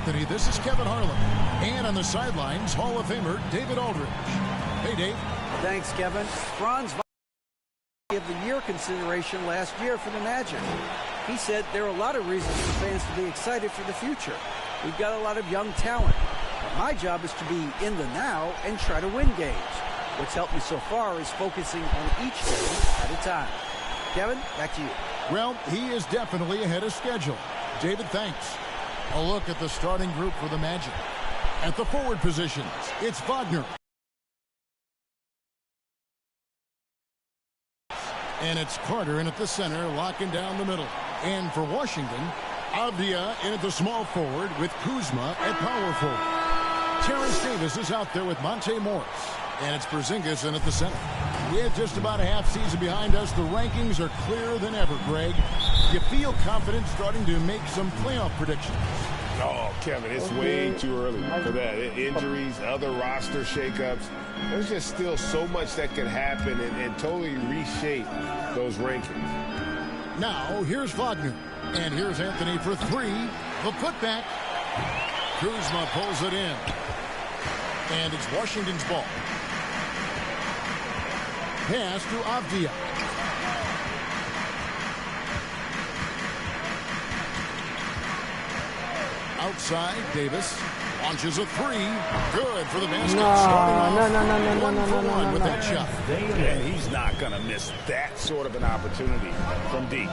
Anthony, this is Kevin Harlan. And on the sidelines, Hall of Famer David Aldridge. Hey, Dave. Thanks, Kevin. Franz of the year consideration last year for the Magic. He said there are a lot of reasons for fans to be excited for the future. We've got a lot of young talent. But my job is to be in the now and try to win games. What's helped me so far is focusing on each game at a time. Kevin, back to you. Well, he is definitely ahead of schedule. David, thanks. A look at the starting group for the Magic. At the forward positions, it's Wagner. And it's Carter in at the center, locking down the middle. And for Washington, Avdia in at the small forward with Kuzma at power forward. Terrence Davis is out there with Monte Morris. And it's Porzingis in at the center. With just about a half season behind us, the rankings are clearer than ever, Greg. You feel confident starting to make some playoff predictions? Oh, Kevin, it's way too early for that. Injuries, other roster shakeups. There's just still so much that could happen and totally reshape those rankings. Now, here's Wagner. And here's Anthony for three. The putback. Kuzma pulls it in. And it's Washington's ball. Pass to Avdia. Outside, Davis launches a three. Good for the basket. No, with that shot. And he's not going to miss that sort of an opportunity from deep.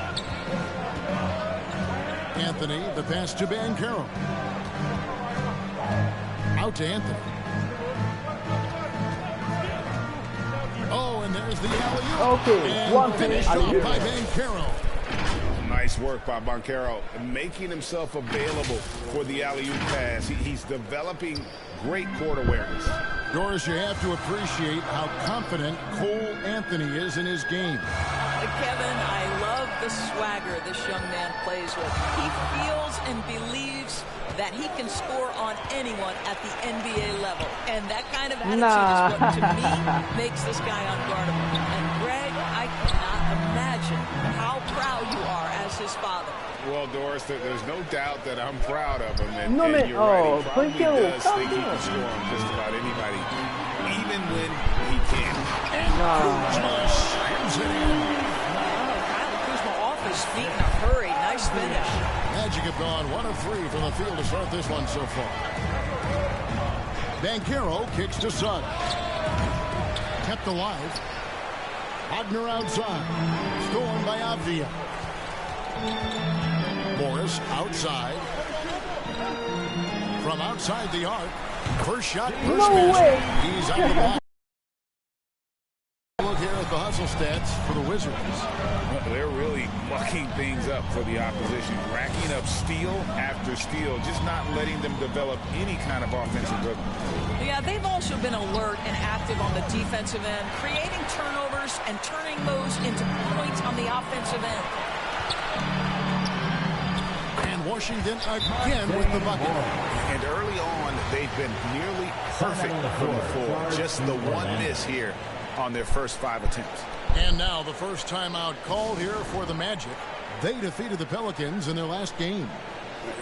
Anthony, the pass to Banchero. Out to Anthony. Oh, and there's the alley-oop. Okay, and one finished finish. off by Banchero. Nice work by Banchero, making himself available for the alley-oop pass. He's developing great court awareness. Doris, you have to appreciate how confident Cole Anthony is in his game. Kevin, I love the swagger this young man plays with. He feels and believes that he can score on anyone at the NBA level. And that kind of attitude is what, to me, makes this guy unguardable. And, Greg, I cannot imagine how proud you are as his father. Well, Doris, there's no doubt that I'm proud of him. And, No, man. you're right. He probably Banchero, does come think he on. can score on just about anybody, even when he can't. And Kuzma slams it in. Kyle Kuzma off his feet in a hurry. Nice finish. Magic have gone 1 of 3 from the field to start this one so far. Banchero kicks to Suggs. Kept alive. Wagner outside. Stolen by Avdia. Morris outside. From outside the arc. First shot, first No way. He's out the block. Look here at the hustle stats for the Wizards. They're really mucking things up for the opposition, racking up steal after steal, just not letting them develop any kind of offensive rhythm. Yeah, they've also been alert and active on the defensive end, creating turnovers and turning those into points on the offensive end. And Washington again with the bucket. And early on, they've been nearly perfect from the floor. Just the one miss here on their first 5 attempts. And now the first timeout called here for the Magic. They defeated the Pelicans in their last game.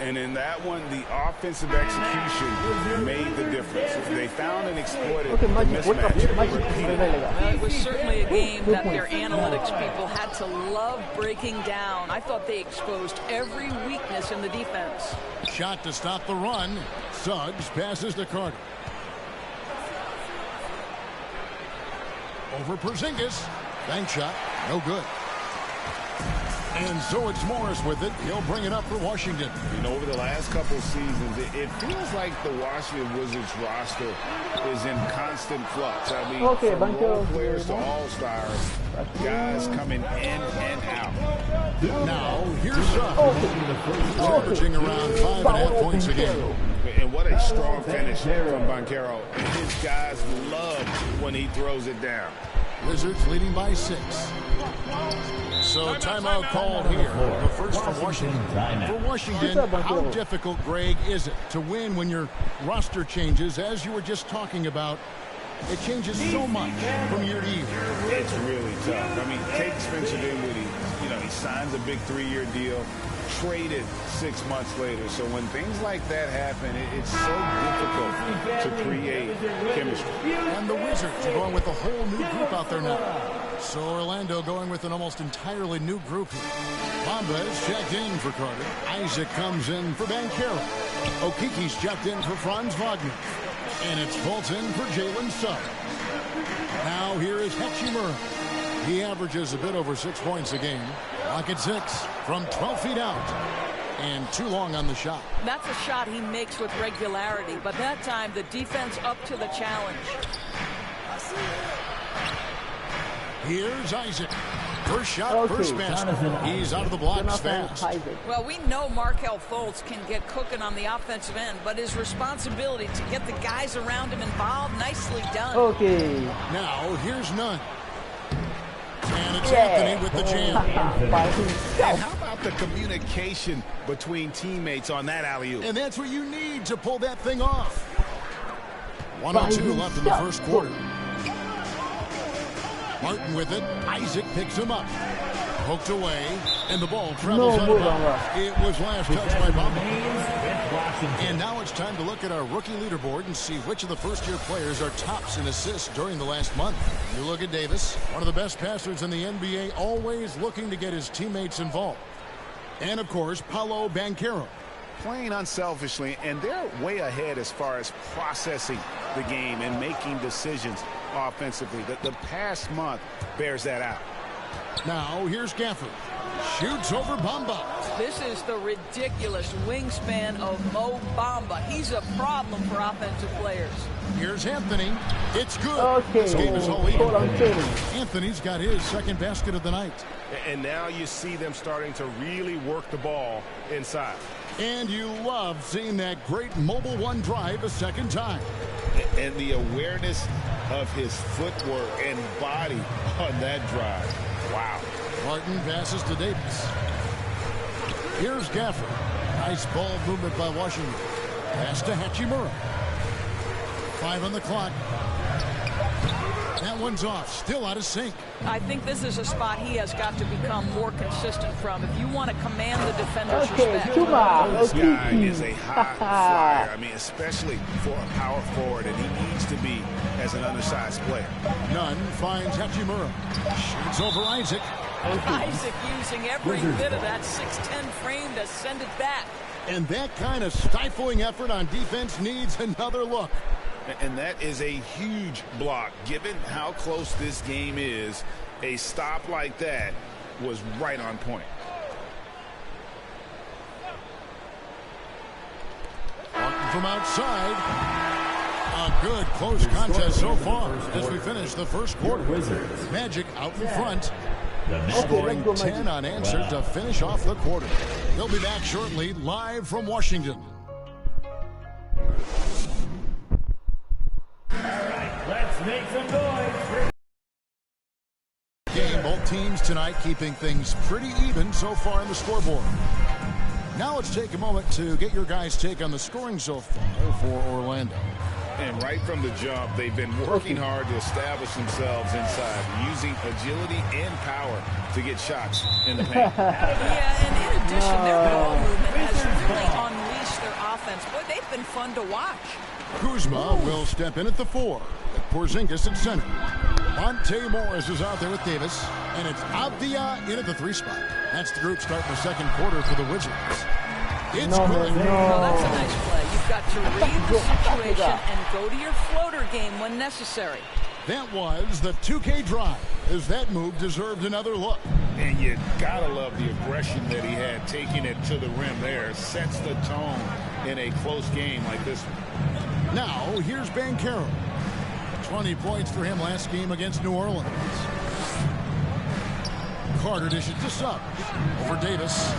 And in that one, the offensive execution made the difference. They found and exploited the mismatch repeatedly. It was certainly a game that their analytics people had to love breaking down. I thought they exposed every weakness in the defense. Shot to stop the run. Suggs passes to Carter. Over Porzingis. Bank shot. No good. And so it's Morris with it. He'll bring it up for Washington. You know, over the last couple of seasons, it feels like the Washington Wizards roster is in constant flux. I mean, from role players to all-stars, guys coming in and out. Now, here's Suggs. Averaging around 5.5 points a game. And what a strong finish from Banchero. And his guys love when he throws it down. Wizards leading by 6. So timeout called here. The first from Washington. For Washington, how difficult, Greg, is it to win when your roster changes, as you were just talking about? It changes so much from year to year. It's really tough. I mean, take Spencer Dinwiddie. he signs a big 3-year deal, traded 6 months later. So when things like that happen, it's so difficult to create chemistry. And the Wizards are going with a whole new group out there now. So Orlando going with an almost entirely new group here. Bamba is checked in for Carter. Isaac comes in for Banchero. Okiki's checked in for Franz Wagner. And it's Fulton for Jalen Suggs. Now here is Hachimura. He averages a bit over 6 points a game. Lock at 6 from 12 feet out. And too long on the shot. That's a shot he makes with regularity, but that time the defense up to the challenge. Here's Isaac. First shot, first basket. He's out of the blocks fast. Well, we know Markelle Fultz can get cooking on the offensive end, but his responsibility to get the guys around him involved, nicely done. Okay. Now, here's Nunn. And it's Anthony with the jam. And how about the communication between teammates on that alley-oop? And that's what you need to pull that thing off. 1:02 left in the first quarter. Martin with it. Isaac picks him up. Poked away. And the ball travels out of bounds. It was last touched by Bamba. And now it's time to look at our rookie leaderboard and see which of the first-year players are tops in assists during the last month. You look at Davis, one of the best passers in the NBA, always looking to get his teammates involved. And, of course, Paolo Banchero. Playing unselfishly, and they're way ahead as far as processing the game and making decisions offensively. The past month bears that out. Now, here's Gafford. Shoots over Bamba. This is the ridiculous wingspan of Mo Bamba. He's a problem for offensive players. Here's Anthony. It's good. Okay. This game is all even. Anthony's got his second basket of the night. And now you see them starting to really work the ball inside. And you love seeing that great mobile one drive a second time. And the awareness of his footwork and body on that drive. Wow. Martin passes to Davis. Here's Gafford. Nice ball movement by Washington. Pass to Hachimura. 5 on the clock. That one's off. Still out of sync. I think this is a spot he has got to become more consistent from if you want to command the defender's respect. This guy is a high flyer. I mean, especially for a power forward, and he needs to be as an undersized player. Nunn finds Hachimura. Shoots over Isaac. Isaac using every bit of that 6'10" frame to send it back. And that kind of stifling effort on defense needs another look. And that is a huge block. Given how close this game is, a stop like that was right on point. From outside. A good close contest so far as we finish the first quarter. Magic out in front. Scoring 10 unanswered to finish off the quarter. They'll be back shortly, live from Washington. Let's make some noise. Game, both teams tonight keeping things pretty even so far on the scoreboard. Now let's take a moment to get your guys' take on the scoring so far for Orlando. And right from the jump, they've been working hard to establish themselves inside, using agility and power to get shots in the paint. Yeah, and in addition, their ball movement has really unleashed their offense. Boy, they've been fun to watch. Kuzma will step in at the 4. With Porzingis at center. Monte Morris is out there with Davis. And it's Avdia in at the 3 spot. That's the group starting the second quarter for the Wizards. It's good. Well, that's a nice play. You've got to read the situation and go to your floater game when necessary. That was the 2K drive, as that move deserved another look. And you gotta love the aggression that he had, taking it to the rim there. Sets the tone in a close game like this one. Now, here's Banchero. 20 points for him last game against New Orleans. Carter dishes to Suggs. Over Davis.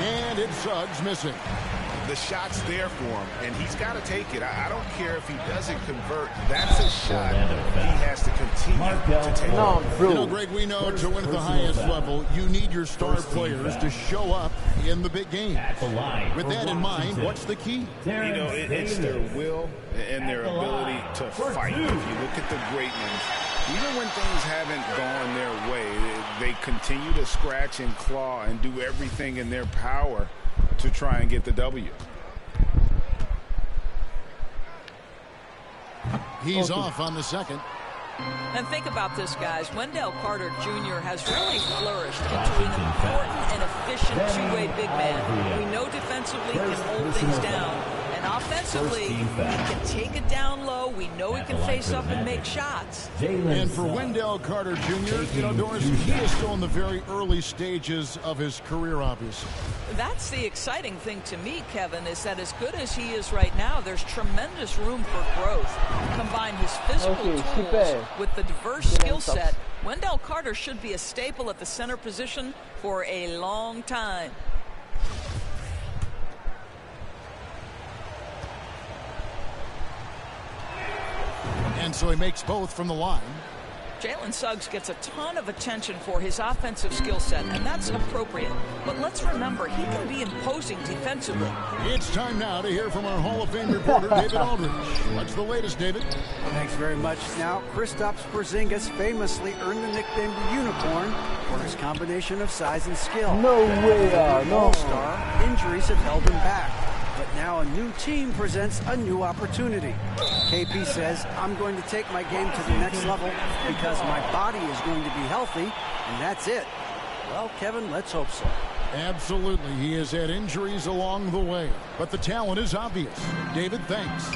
And it's Suggs missing. The shot's there for him, and he's got to take it. I don't care if he doesn't convert. That's a shot he has to continue to take. You know, Greg, we know to win at the highest level, you need your star players to show up in the big game. With that in mind, what's the key? You know, it's their will and their ability to fight. If you look at the great ones, Even when things haven't gone their way, they continue to scratch and claw and do everything in their power to try and get the W. He's off on the second. And think about this, guys. Wendell Carter Jr. has really flourished into an important and efficient two-way big man. We know defensively he can hold things down. And offensively, he can take it down low. We know he can face up and make shots. And for Wendell Carter Jr., you know, Doris, he is still in the very early stages of his career, obviously. That's the exciting thing to me, Kevin, is that as good as he is right now, there's tremendous room for growth. Combine his physical tools with the diverse skill set, Wendell Carter should be a staple at the center position for a long time. And so he makes both from the line. Jalen Suggs gets a ton of attention for his offensive skill set, and that's appropriate. But let's remember, he can be imposing defensively. It's time now to hear from our Hall of Fame reporter, David Aldridge. What's the latest, David? Thanks very much. Now, Kristaps Porzingis famously earned the nickname the Unicorn for his combination of size and skill. No way, no. All-star injuries have held him back. But now a new team presents a new opportunity. KP says, I'm going to take my game to the next level because my body is going to be healthy, and that's it. Well, Kevin, let's hope so. Absolutely. He has had injuries along the way, but the talent is obvious. David, thanks.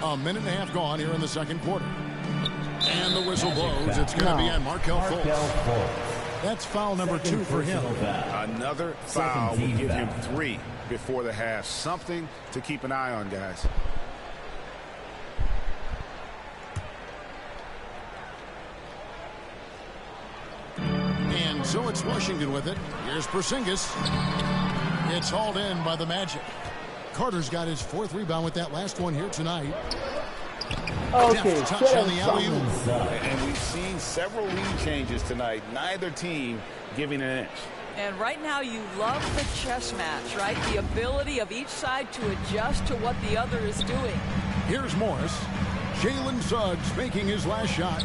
A minute and a half gone here in the second quarter. And the whistle blows. It's going to be on Markelle Fultz. That's foul number 2 for him. Another foul will give him 3 before the half. Something to keep an eye on, guys. And so it's Washington with it. Here's Porzingis. It's hauled in by the Magic. Carter's got his 4th rebound with that last one here tonight. Okay, touch on the alley-oop. And we've seen several lead changes tonight. Neither team giving an inch. And right now you love the chess match, right? The ability of each side to adjust to what the other is doing. Here's Morris. Jalen Suggs making his last shot.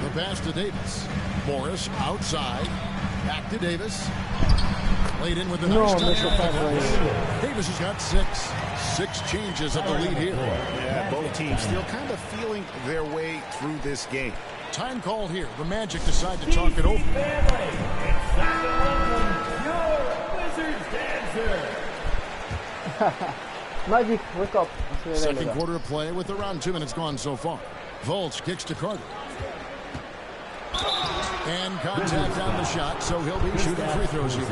The pass to Davis. Morris outside. Back to Davis. Laid in with the nice touch. Davis has got 6 changes of the lead here. Yeah, both teams still kind of feeling their way through this game. Time called here. The Magic decide to talk it over. It's time to welcome your Wizards dancer. Magic, wake up. Second quarter of play with around 2 minutes gone so far. Fultz kicks to Carter. And contact on the shot, so he'll be shooting free throws here.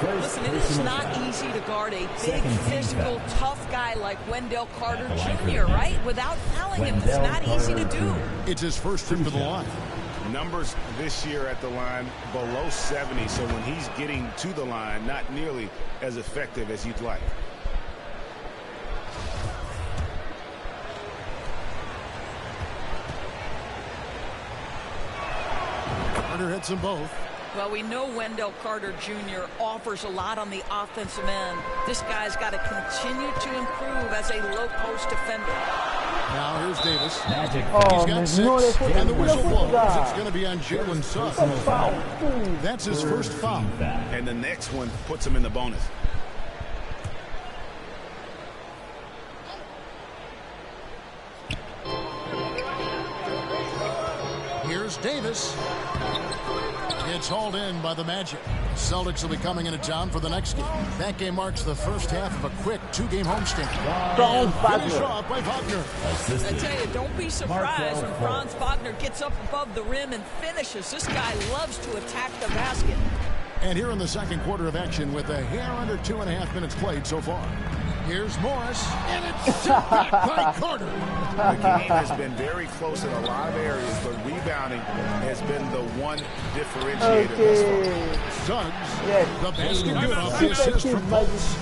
Listen, it is not easy to guard a big, physical, tough guy like Wendell Carter Jr., right? Without fouling him, it's not easy to do. It's his first trip to the line. Numbers this year at the line below 70, so when he's getting to the line, not nearly as effective as you'd like. Carter hits them both. Well, we know Wendell Carter Jr. offers a lot on the offensive end. This guy's got to continue to improve as a low-post defender. Now here's Davis. Oh, He's got 6, and the whistle blows. It's going to be on Jalen Suggs. That's his first foul. And the next one puts him in the bonus. Here's Davis. It's hauled in by the Magic. Celtics will be coming into town for the next game. That game marks the first half of a quick 2-game homestand. Finish off by Wagner. I tell you, don't be surprised when Franz Wagner gets up above the rim and finishes. This guy loves to attack the basket. And here in the second quarter of action with a hair under 2.5 minutes played so far. Here's Morris, and it's set back by Carter. The game has been very close in a lot of areas, but rebounding has been the one differentiator thus far. Suggs, the basket good off the assist from Fultz.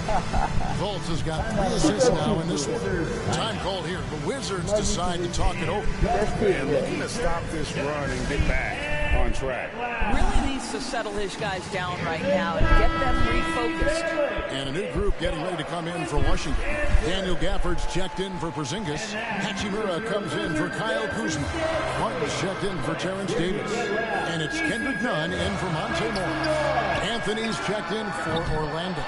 Fultz has got 3 assists now in this one. Time called here. The Wizards decide to talk it over. And looking to stop this run and get back on track. Really needs to settle his guys down right now and get them refocused. And a new group getting ready to come in for Washington. Daniel Gafford's checked in for Porzingis. Hachimura comes in for Kyle Kuzma. Martin's checked in for Terrence Davis. And it's Kendrick Nunn in for Monte Morris. Anthony's checked in for Orlando.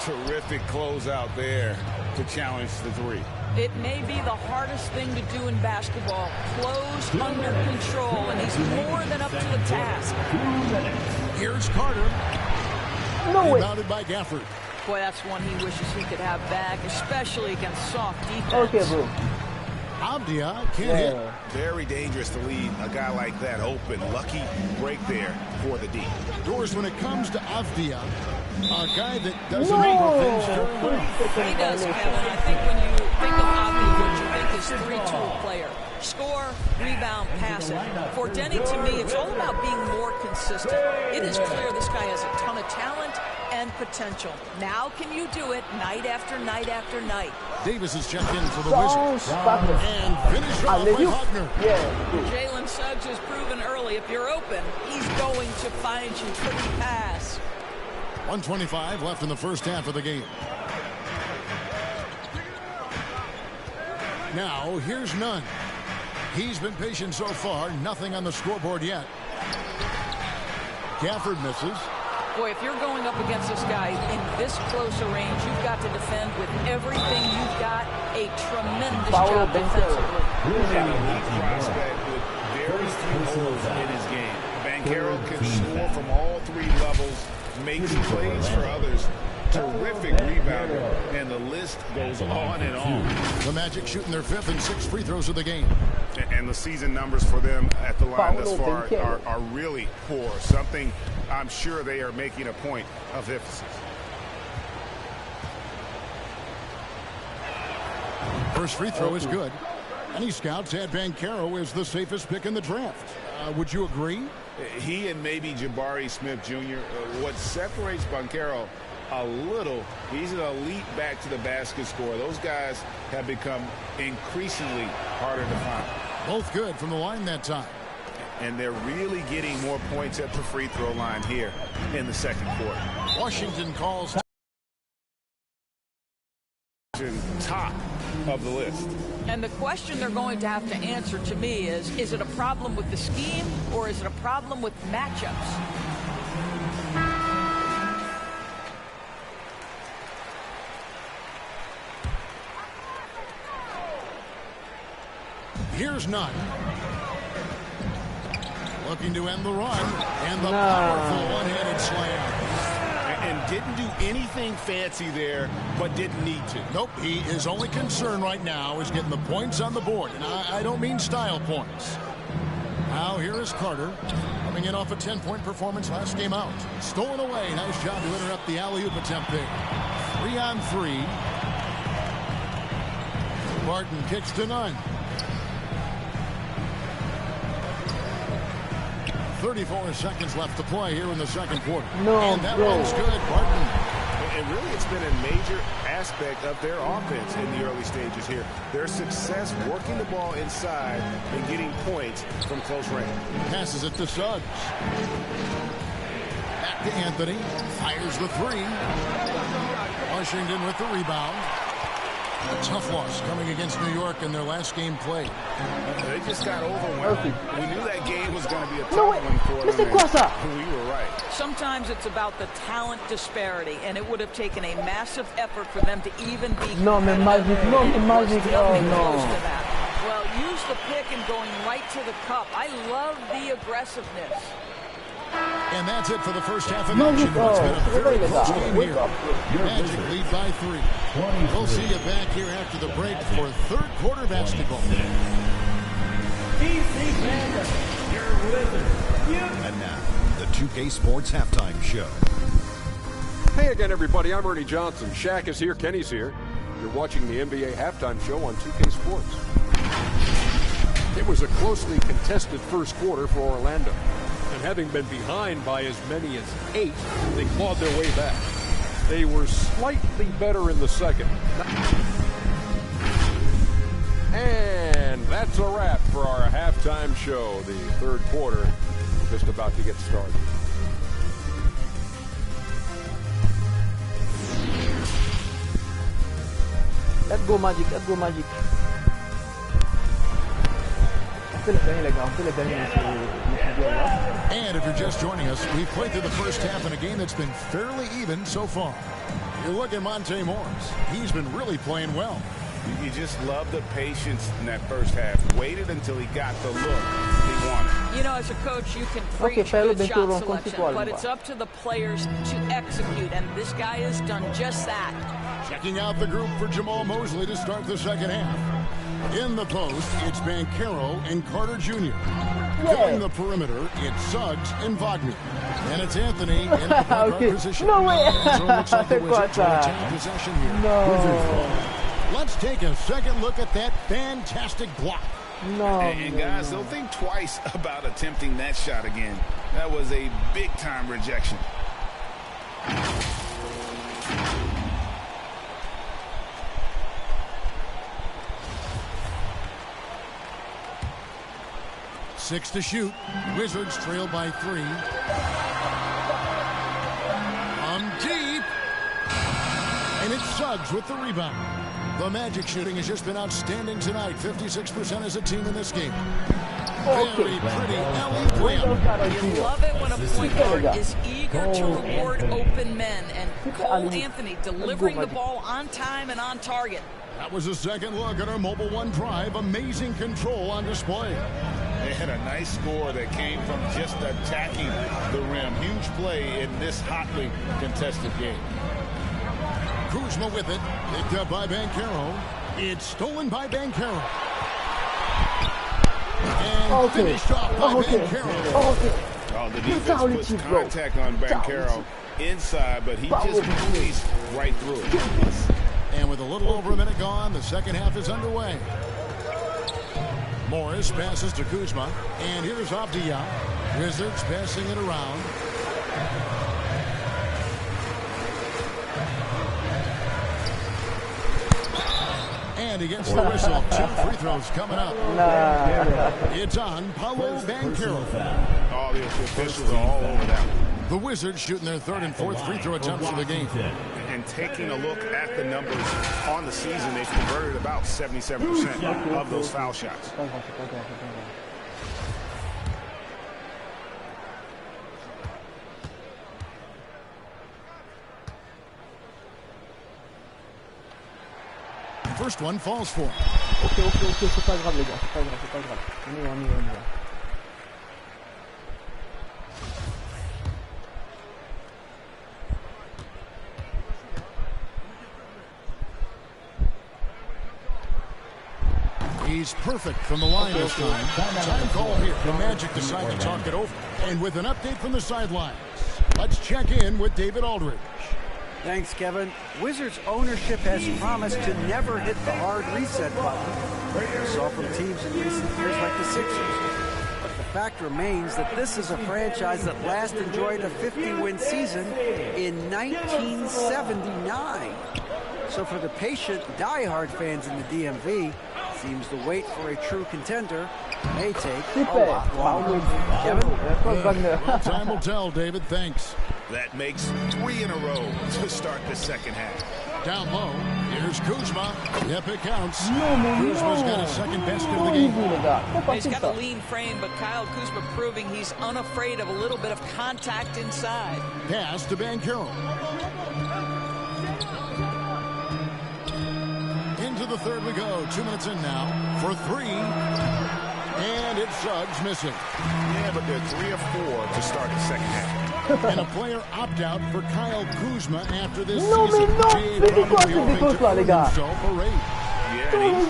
Terrific closeout there to challenge the three. It may be the hardest thing to do in basketball. Close under control, and he's more than up to the task. Here's Carter. Rebounded by Gafford. Boy, that's one he wishes he could have back, especially against soft defense. Okay, bro. Avdia can't hit. Very dangerous to leave a guy like that open. Lucky break there for the D. Doors, when it comes to Avdia, a guy that does a number of things very well. He does, Kevin. I think when you think of Avdia, what you think is three-tool player. Score, rebound, passing. For Denny, to me, it's all about being more consistent. It is clear this guy has a ton of talent and potential. Now can you do it night after night after night? Davis is checked in for the Wizards. And finished off by Wagner. Jalen Suggs has proven early, if you're open, he's going to find you. Pretty pass. 1:25 left in the first half of the game. Now, here's Nunn. He's been patient so far. Nothing on the scoreboard yet. Gafford misses. Boy, if you're going up against this guy in this close a range, you've got to defend with everything you've got. A tremendous job defensively. He's an elite prospect with very few holes in his game. Banchero can score from all three levels, makes plays for others. Terrific rebounder, and the list goes on and on. The Magic shooting their 5th and 6th free throws of the game. And the season numbers for them at the line thus far are really poor. Something I'm sure they are making a point of emphasis. First free throw is good. Many scouts had Banchero as the safest pick in the draft. Would you agree? He and maybe Jabari Smith Jr. What separates Banchero a little, he's an elite back to the basket scorer. Those guys have become increasingly harder to find. Both good from the line that time. And they're really getting more points at the free throw line here in the second quarter. Washington calls top of the list. And the question they're going to have to answer to me is it a problem with the scheme or is it a problem with matchups? Here's Nunn. Looking to end the run. And the powerful one-handed slam. And didn't do anything fancy there, but didn't need to. Nope, his only concern right now is getting the points on the board. And I don't mean style points. Now here is Carter, coming in off a 10-point performance last game out. Stolen away. Nice job to interrupt the alley-oop attempt there. 3-on-3. Barton kicks to Nunn. 34 seconds left to play here in the second quarter. And that one's good, Barton. And really, it's been a major aspect of their offense in the early stages here. Their success working the ball inside and getting points from close range. Passes it to Suggs. Back to Anthony. Fires the three. Washington with the rebound. A tough loss coming against New York in their last game played. They just got overwhelmed. We knew that game was going to be a tough one for them. We were right. Sometimes it's about the talent disparity, and it would have taken a massive effort for them to even be Magic, Well, use the pick and going right to the cup. I love the aggressiveness. And that's it for the first half of action. It's been a very close game here. Magic lead by 3. We'll see you back here after the break for third quarter basketball. And now, the 2K Sports Halftime Show. Hey again, everybody. I'm Ernie Johnson. Shaq is here. Kenny's here. You're watching the NBA Halftime Show on 2K Sports. It was a closely contested first quarter for Orlando. And having been behind by as many as 8, they clawed their way back. They were slightly better in the second. And that's a wrap for our halftime show. The third quarter just about to get started. Let's go Magic, let's go Magic. And if you're just joining us, we've played through the first half in a game that's been fairly even so far. You look at Monte Morris. He's been really playing well. You just love the patience in that first half. Waited until he got the look he wanted. You know, as a coach, you can preach good shot selection, but it's up to the players to execute, and this guy has done just that. Checking out the group for Jamal Mosley to start the second half. In the post, it's Banchero and Carter Jr. Filling the perimeter, it's Suggs and Wagner. And it's Anthony in the point guard position. No way! So it looks like the Wizards will retain possession here. No. Let's take a second look at that fantastic block. No. And guys, don't think twice about attempting that shot again. That was a big-time rejection. Six to shoot. Wizards trail by 3. From deep. And it's Suggs with the rebound. The Magic shooting has just been outstanding tonight. 56% as a team in this game. Very pretty alley play. You love it when a point guard is eager to reward open men. And Cole Anthony delivering the ball on time and on target. That was a second look at our Mobile One drive. Amazing control on display. They had a nice score that came from just attacking the rim. Huge play in this hotly contested game. Kuzma with it. Picked up by Banchero. It's stolen by Banchero. And finished off by Banchero. Oh, the defense puts contact on Banchero inside, but he just moves right through it. And with a little over a minute gone, the second half is underway. Morris passes to Kuzma. And here's Avdia. Wizards passing it around. And he gets the whistle. 2 free throws coming up. It's on Paulo Banchero. All the officials are all over that one. The Wizards shooting their 3rd and 4th free throw attempts for the game. And taking a look at the numbers on the season, they've converted about 77% of those foul shots. First one falls for him. Ok, c'est pas grave les gars, c'est pas grave. On y va. He's perfect from the line this time. Time call here. The Magic decide to talk it over. And with an update from the sidelines, let's check in with David Aldridge. Thanks, Kevin. Wizards ownership has promised to never hit the hard reset button. We saw from teams in recent years like the Sixers. But the fact remains that this is a franchise that last enjoyed a 50-win season in 1979. So for the patient, die-hard fans in the DMV, seems the wait for a true contender may take a lot longer. Kevin? Well, time will tell, David. Thanks. That makes 3 in a row to start the second half. Down low, here's Kuzma. Yep, it counts. Kuzma's got his second basket of the game. He's got a lean frame, but Kyle Kuzma proving he's unafraid of a little bit of contact inside. Pass to Banchero. Into the third we go. 2 minutes in now for 3. And it's Suggs missing. Yeah, but they're 3 of 4 to start the second half. And a player opt-out for Kyle Kuzma after this Non, mais season. non, mais c'est quoi ces défauts-là, les gars? Yeah, and he's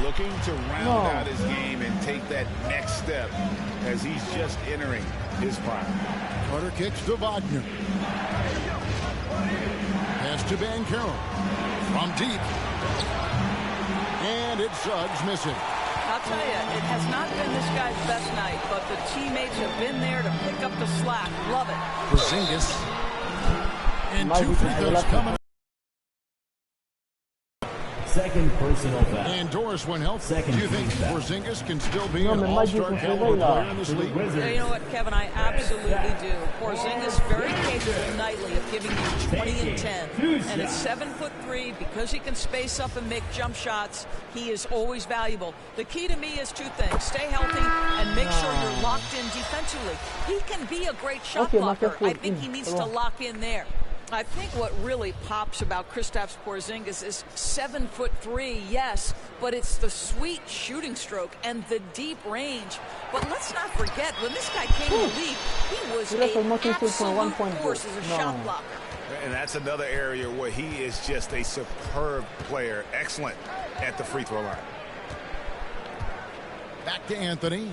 looking to round out his game and take that next step as he's just entering his prime. Carter kicks to Wagner. Pass to Banchero. From deep. And it's Suggs missing. I'll tell you, it has not been this guy's best night, but the teammates have been there to pick up the slack. Love it. Porzingis. And 2 free throws coming up. Second personal foul. And Doris, when healthy, Second do you think foul. Porzingis can still be an all-star caliber player in this league? Yeah, you know what, Kevin? I absolutely do. Porzingis very capable nightly of giving you 20 and 10. And at 7'3", because he can space up and make jump shots, he is always valuable. The key to me is two things. Stay healthy and make sure you're locked in defensively. He can be a great shot blocker. I think he needs to lock in there. I think what really pops about Kristaps Porzingis is 7'3", yes, but it's the sweet shooting stroke and the deep range. But let's not forget, when this guy came in the league, he was an absolute force as a shot blocker. And that's another area where he is just a superb player, excellent at the free throw line. Back to Anthony.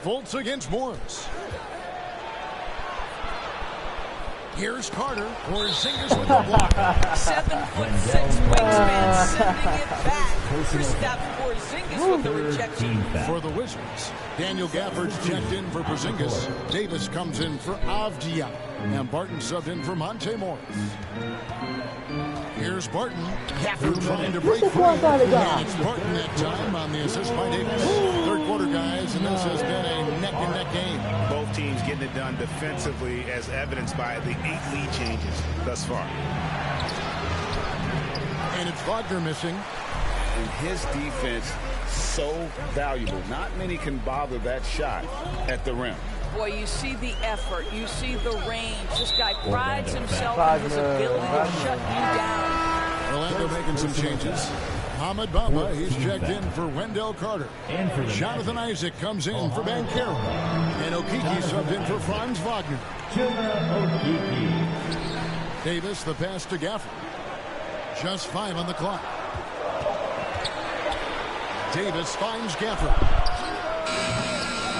Fultz against Morris. Here's Carter. Porzingis with the block. 7'6" wingspan sending it back. Kristaps Porzingis with the rejection. For the Wizards, Daniel Gafford's checked in for Porzingis. Davis comes in for Avdia. And Barton subbed in for Monte Morris. Here's Barton. Gafford trying to break free. And it's Barton that time on the assist by Davis. Third quarter, guys, and this has been a neck-and-neck game. Both teams getting it done defensively, as evidenced by the 8 lead changes thus far. And it's Wagner missing. And his defense so valuable. Not many can bother that shot at the rim. Boy, you see the effort. You see the range. This guy prides himself on his ability to shut you down. Orlando making some changes. Ahmed Bamba, he's checked in for Wendell Carter. Jonathan Isaac comes in for Banchero. And Okeke subbed in for Franz Wagner. Davis, the pass to Gafford. Just 5 on the clock. Davis finds Gafford.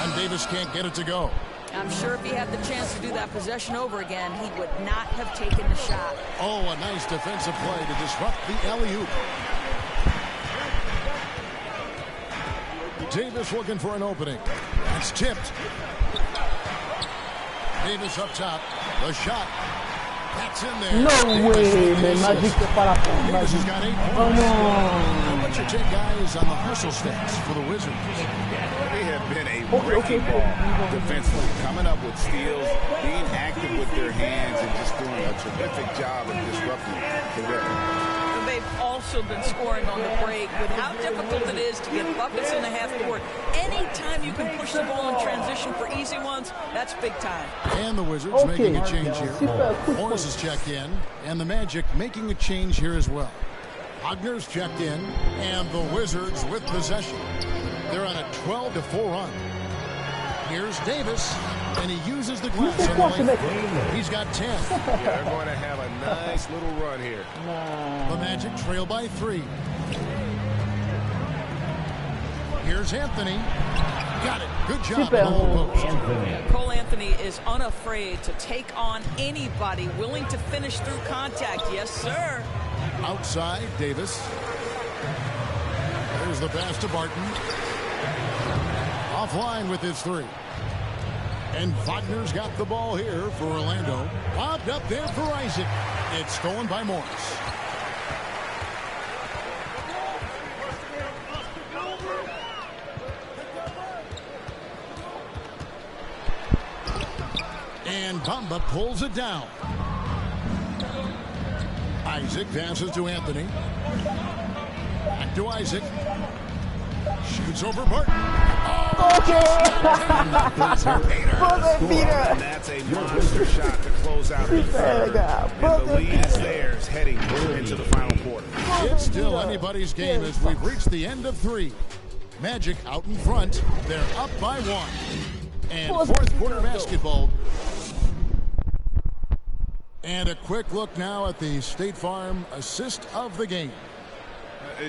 And Davis can't get it to go. I'm sure if he had the chance to do that possession over again, he would not have taken the shot. Oh, a nice defensive play to disrupt the alley-oop. Davis looking for an opening. That's tipped. Davis up top. The shot. That's in there. No way, man. Magic para Davis has got 8 points. Oh no. What's your take, guys, on the hustle stats for the Wizards? They have been a wrecking ball defensively, coming up with steals, being active with their hands, and just doing a terrific job of disrupting the rhythm. They've also been scoring on the break with how difficult it is to get buckets in the half court. Anytime you can push the ball in transition for easy ones, that's big time. And the Wizards making a change here. Morris is checked in, and the Magic making a change here as well. Wagner's checked in, and the Wizards with possession. They're on a 12-4 run. Here's Davis, and he uses the glass on the lane. He's got 10. Yeah, they're going to have a nice little run here. The Magic trail by 3. Here's Anthony. Got it. Good job on the low post. Cole Anthony is unafraid to take on anybody willing to finish through contact. Yes, sir. Outside, Davis. There's the pass to Barton. Offline with his 3. And Wagner's got the ball here for Orlando. Popped up there for Isaac. It's stolen by Morris. And Bamba pulls it down. Isaac passes to Anthony. Back to Isaac. Shoots over Barton. And that's a monster shot to close out the third. And the lead is theirs heading into the final quarter. It's still anybody's game as we've reached the end of 3. Magic out in front. They're up by 1. And fourth quarter basketball. And a quick look now at the State Farm assist of the game.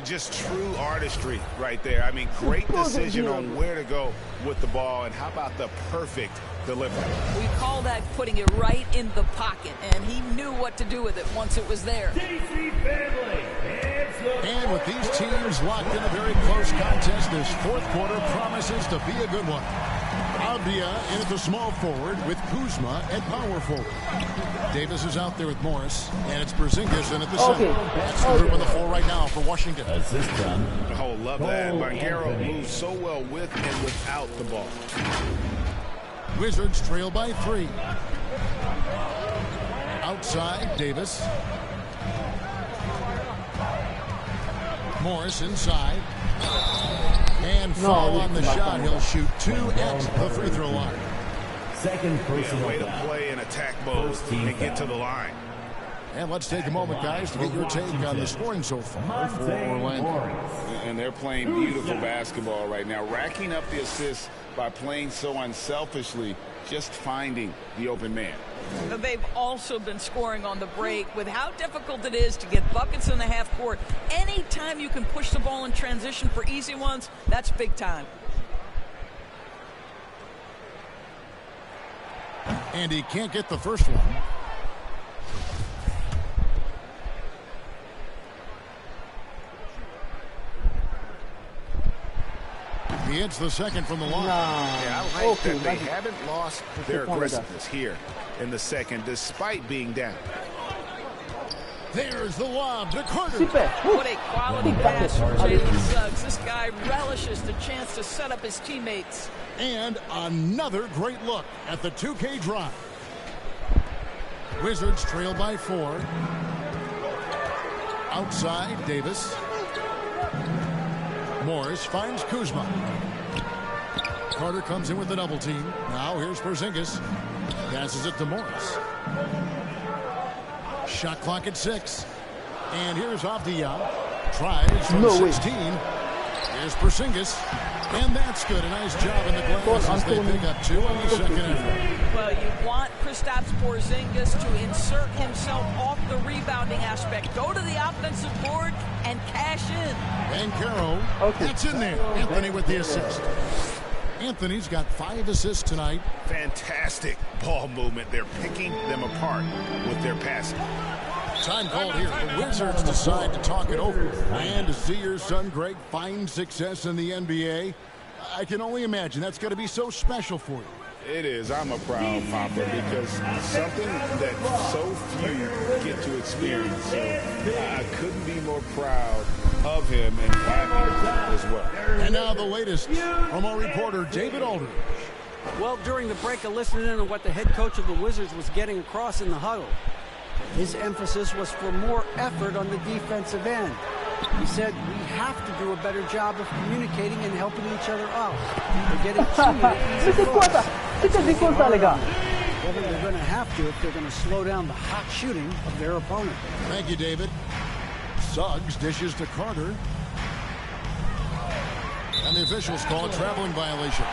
Just true artistry right there. I mean, great decision on where to go with the ball, and how about the perfect delivery? We call that putting it right in the pocket, and he knew what to do with it once it was there. And with these teams locked in a very close contest, this fourth quarter promises to be a good one. Avdia in at the small forward with Kuzma at power forward. Davis is out there with Morris, and it's Porzingis in at the center. That's the group on the floor right now for Washington. Assist done. Oh, love that. Banchero moves so well with and without the ball. Wizards trail by 3. Outside, Davis. Morris inside. And foul on the shot. He'll shoot 2 at the free throw line. Second personal way to play in attack mode and get to the line. And let's take a moment, guys, to get your take on the scoring so far for Orlando. And they're playing beautiful basketball right now, racking up the assists by playing so unselfishly, just finding the open man. They've also been scoring on the break. With how difficult it is to get buckets in the half court, anytime you can push the ball in transition for easy ones, that's big time. And he can't get the first one. He hits the second from the line. Yeah, I like that they haven't lost their aggressiveness here in the second, despite being down. There's the lob to Carter. What a quality pass from Jalen Suggs. This guy relishes the chance to set up his teammates. And another great look at the 2K drive. Wizards trail by 4. Outside, Davis. Morris finds Kuzma. Carter comes in with the double team. Now here's Porzingis. Passes it to Morris. Shot clock at 6. And here's Avdia. Tries from 16. Here's Porzingis. And that's good. A nice job in the glass as they pick up 2 on the second effort. Well, you want Kristaps Porzingis to insert himself off the rebounding aspect. Go to the offensive board and cash in. Banchero, that's in there. Anthony with the assist. Anthony's got 5 assists tonight. Fantastic ball movement. They're picking them apart with their passing. Time called here. The Wizards decide to talk it over. And to see your son Greg find success in the NBA, I can only imagine that's going to be so special for you. It is. I'm a proud papa because something that so few get to experience. So I couldn't be more proud of him and happy as well. And now the latest from our reporter, David Aldridge. Well, during the break, I listened in on what the head coach of the Wizards was getting across in the huddle. His emphasis was for more effort on the defensive end. He said we have to do a better job of communicating and helping each other out. We're getting too many easy looks. Well, they're going to have to if they're going to slow down the hot shooting of their opponent. Thank you, David. Suggs dishes to Carter. And the officials call a traveling violation.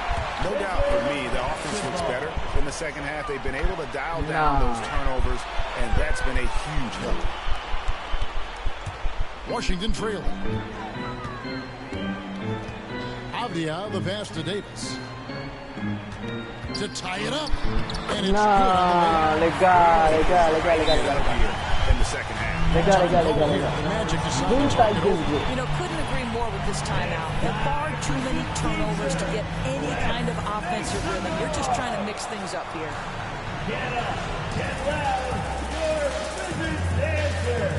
No doubt for me, the offense looks better in the second half. They've been able to dial down those turnovers, and that's been a huge help. Washington trailing. Avdia, the pass to Davis. To tie it up. And it's good on the Legal. In the second half. The Magic decided to take it over. You know, couldn't agree more with this timeout. There are far too many turnovers to get any kind of offensive rhythm. You're just trying to mix things up here. Get up, get loud, your Wizards answer.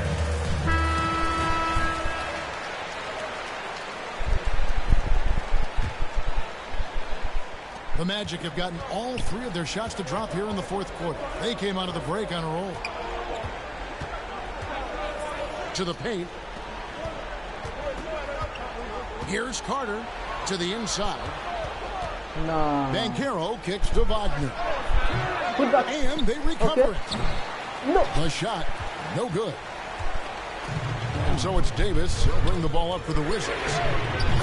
The Magic have gotten all 3 of their shots to drop here in the fourth quarter. They came out of the break on a roll. To the paint. Here's Carter to the inside. Banchero kicks to Wagner. And they recover it. The shot, no good. And so it's Davis. He'll bring the ball up for the Wizards.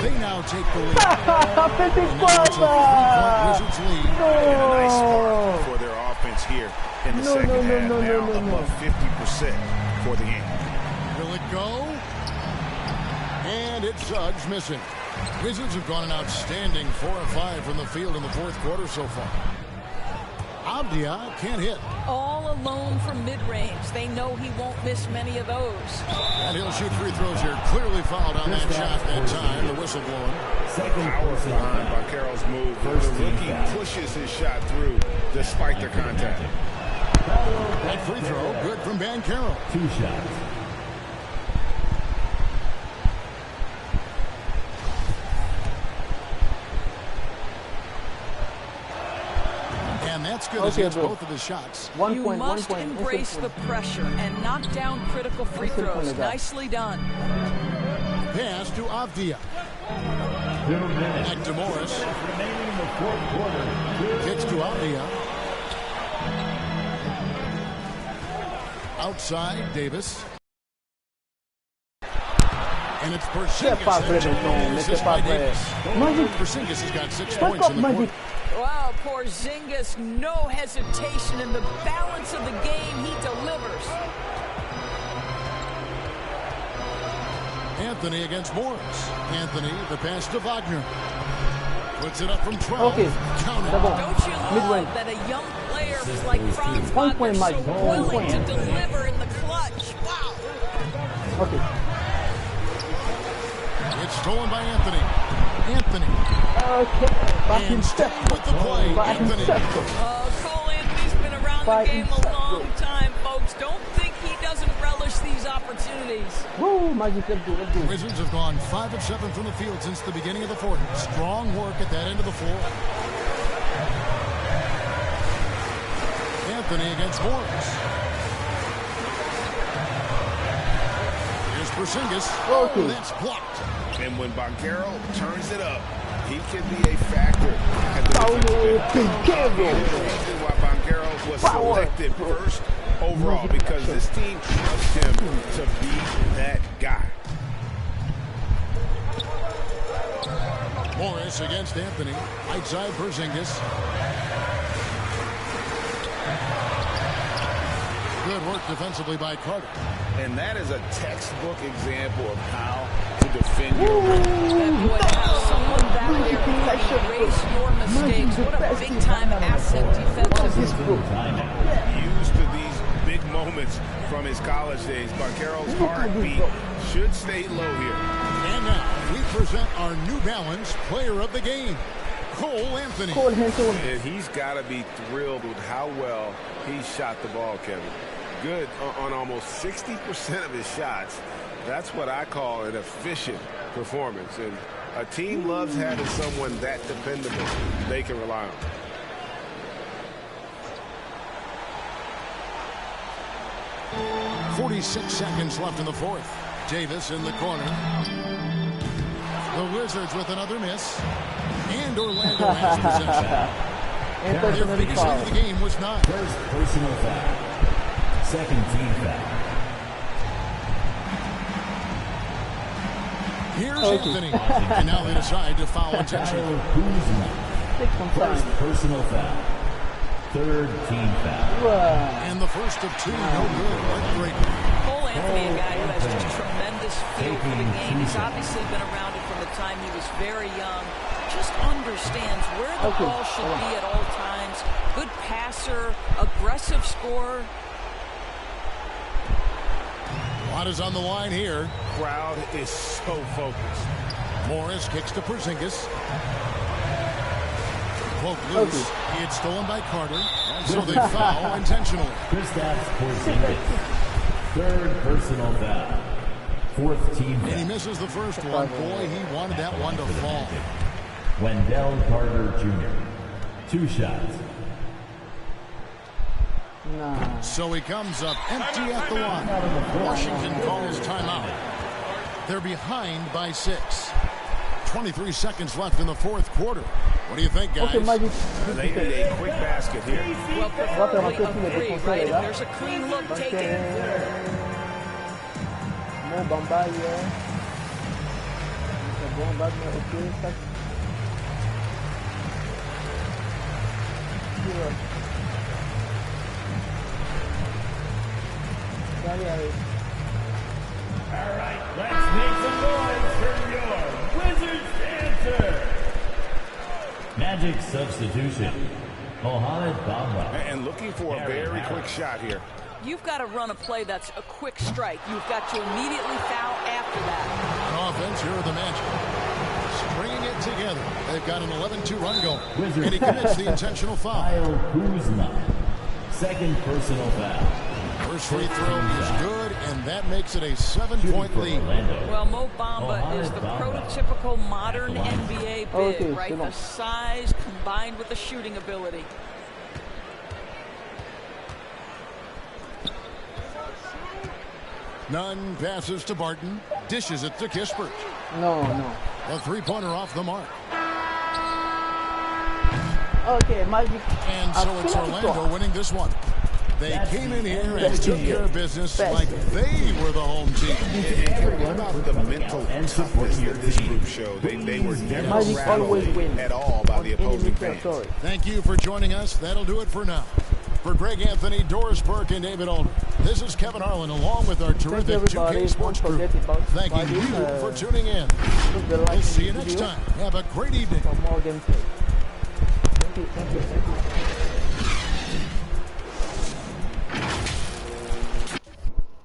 They now take the lead. And now it's a 3-point Wizards lead. And a nice spark for their offense here in the second half. Now above 50% for the game. Will it go? And it's Suggs missing. Wizards have gone an outstanding 4 of 5 from the field in the fourth quarter so far. Avdia can't hit. All alone from mid-range. They know he won't miss many of those. And he'll shoot free throws here. Clearly fouled on that shot that time. The whistle blowing. Power behind Banchero's move. The rookie pushes his shot through despite the contact. That free throw, good from Banchero. 2 shots. And that's good as he hits both of his shots. You must embrace the pressure and knock down critical free throws. Nicely done. Pass to Avdia. 2 minutes. Back to Morris. Remaining in the fourth quarter. Kicks to Avdia. Outside, Davis. And it's Porzingis. Porzingis has got 6 points in the quarter. Wow, Porzingis, no hesitation in the balance of the game. He delivers. Anthony against Morris. Anthony, the pass to Wagner. Puts it up from 12. Counter. Don't you love that a young player like Franz Wagner is so willing to deliver in the clutch? Wow. It's stolen by Anthony. Anthony. And staying with the play. Anthony. Cole Anthony's been around the game a long time, folks. Don't think he doesn't relish these opportunities. Wizards have gone 5 of 7 from the field since the beginning of the fourth. Strong work at that end of the floor. Anthony against Morris. Here's Porzingis. Oh, that's blocked. And when Banchero turns it up, he can be a factor at the defensive end. The reason why Banchero was selected first overall, because this team trusts him to be that guy. Morris against Anthony. Outside Porzingis. Good work defensively by Carter. And that is a textbook example of how to defend your Someone back there can erase your mistakes. What a big-time asset defensively. Used to these big moments from his college days. Banchero's heartbeat should stay low here. And now we present our New Balance player of the game, Cole Anthony. And he's got to be thrilled with how well he shot the ball, Kevin. Good on almost 60% of his shots. That's what I call an efficient performance. And a team loves having someone that dependable they can rely on. .46 seconds left in the fourth. Davis in the corner. The Wizards with another miss. And Orlando has possession. Their biggest lead of the game was 9. First personal foul. Second team foul. Here's Anthony. And now they decide to foul intentionally. First personal foul. Third team foul. And the first of 2, no good. Cole Anthony, a guy who has just tremendous feel for the game. He's obviously been around it from the time he was very young. Just understands where the ball should be at all times. Good passer, aggressive scorer. A lot is on the line here. Crowd is so focused. Morris kicks to Porzingis. Poke loose. He had stolen by Carter. So they foul intentionally. Kristaps Porzingis. Third personal foul. Fourth team foul. And he misses the first one. Boy, he wanted that one to fall. Wendell Carter Jr. 2 shots. So he comes up empty at the line. Washington calls timeout. They're behind by 6. 23 seconds left in the fourth quarter. What do you think, guys? They need a quick basket here. Well, preferably a 3, right? If there's a clean look, take it. All right, let's make some noise for your Wizards answer. Magic substitution. And looking for a very quick shot here. You've got to run a play that's a quick strike. You've got to immediately foul after that. On offense, here are the Magic. Stringing it together. They've got an 11-2 run going. And he commits the intentional foul. Second personal foul. First free throw is good, and that makes it a 7-point lead. Well, Mo Bamba is the prototypical modern NBA big, right? The size combined with the shooting ability. Nunn passes to Barton, dishes it to Kispert. No. A three-pointer off the mark. Okay, Magic. And so it's Orlando winning this one. They came in here and took care of business like they were the home team. And what about the mental toughness that this group showed? They were never rattled at all by the opposing fans. Thank you for joining us. That'll do it for now. For Greg Anthony, Doris Burke, and David Alder, this is Kevin Harlan along with our terrific 2K Sports Group. Thanking you for tuning in. We'll see you next time. Have a great evening. For more gameplay. Thank you.